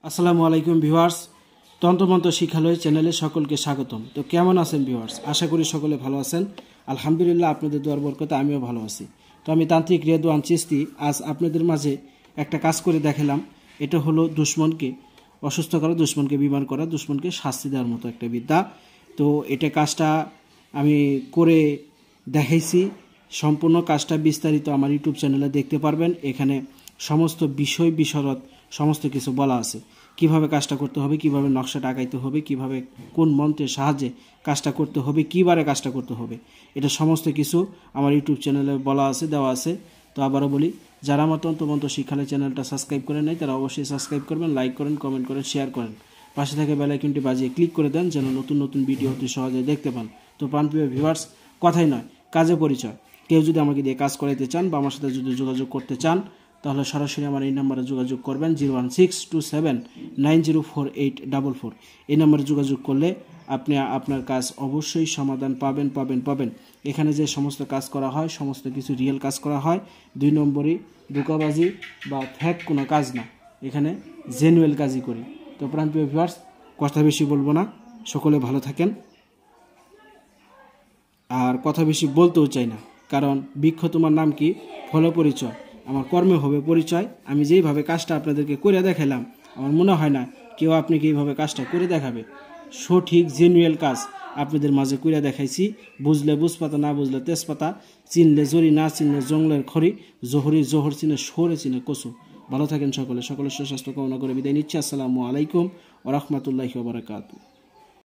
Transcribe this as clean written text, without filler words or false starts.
আসসালামু আলাইকুম ভিউয়ার্স, তন্ত্রমন্ত্র শিক্ষালয় চ্যানেলে সকলকে স্বাগতম। তো কেমন আছেন ভিউয়ার্স? আশা করি সকলে ভালো আছেন। আলহামদুলিল্লাহ, আপনাদের দোয়ার বরকতে আমিও ভালো আছি। তো আমি তান্ত্রিক রেদওয়ান চিস্তি আজ আপনাদের মাঝে একটা কাজ করে দেখালাম। এটা হলো দুশ্মনকে অসুস্থ করা, দুশ্মনকে বিমার করা, দুশ্মনকে শাস্তি দেওয়ার মতো একটা বিদ্যা। তো এটা কাজটা আমি করে দেখাইছি। সম্পূর্ণ কাজটা বিস্তারিত আমার ইউটিউব চ্যানেলে দেখতে পারবেন। এখানে সমস্ত বিষয় বিশরত সমস্ত কিছু বলা আছে। কিভাবে কাজটা করতে হবে, কিভাবে নকশাটা আঁকাইতে হবে, কিভাবে কোন মন্ত্রের সাহায্যে কাজটা করতে হবে, কিবারে কাজটা করতে হবে, এটা সমস্ত কিছু আমার ইউটিউব চ্যানেলে বলা আছে, দেওয়া আছে। তো আবারও বলি, যারা আমার তন্ত্রমন্ত্র শিক্ষালয় চ্যানেলটা সাবস্ক্রাইব করেন নাই তারা অবশ্যই সাবস্ক্রাইব করবেন, লাইক করেন, কমেন্ট করেন, শেয়ার করেন। পাশে থেকে বেল আইকনটি বাজিয়ে ক্লিক করে দেন যেন নতুন নতুন ভিডিও অতি সহজে দেখতে পান। তো প্রাণপ্রিয় ভিউয়ার্স, কথাই নয় কাজে পরিচয়। কেউ যদি আমাকে দিয়ে কাজ করাইতে চান বা আমার সাথে যদি যোগাযোগ করতে চান তাহলে সরাসরি আমার এই নাম্বারে যোগাযোগ করবেন 01627904844। এই নাম্বারে যোগাযোগ করলে আপনি আপনার কাজ অবশ্যই সমাধান পাবেন। এখানে যে সমস্ত কাজ করা হয় সমস্ত কিছু রিয়েল কাজ করা হয়। 2 নম্বরই ধোঁকাবাজি বা ফ্যাক কোনো কাজ না, এখানে জেনুয়েল কাজই করি। তো প্রাণপ্রিয় ভিউয়ার্স, কথা বেশি বলবো না, সকলে ভালো থাকেন। আর কথা বেশি বলতেও চাই না, কারণ বৃক্ষ তোমার নাম কি, ফল পরিচয়, আমার কর্মে হবে পরিচয়। আমি যেইভাবে কাজটা আপনাদেরকে করে দেখালাম, আমার মনে হয় না কেউ আপনাকে এইভাবে কাজটা করে দেখাবে। সঠিক জেনুয়েল কাজ আপনাদের মাঝে করে দেখাইছি। বুঝলে বুঝপাতা, না বুঝলে তেজপাতা, চিনলে জরি, না চিনলে জঙ্গলের খড়ি, জোহর চিনে সরে চিনে কচু। ভালো থাকেন সকলে, সকলের সুস্বাস্থ্য কামনা করে বিদায় নিচ্ছি। আসসালামু আলাইকুম ওয়া রাহমাতুল্লাহি ওয়া বারাকাতুহু।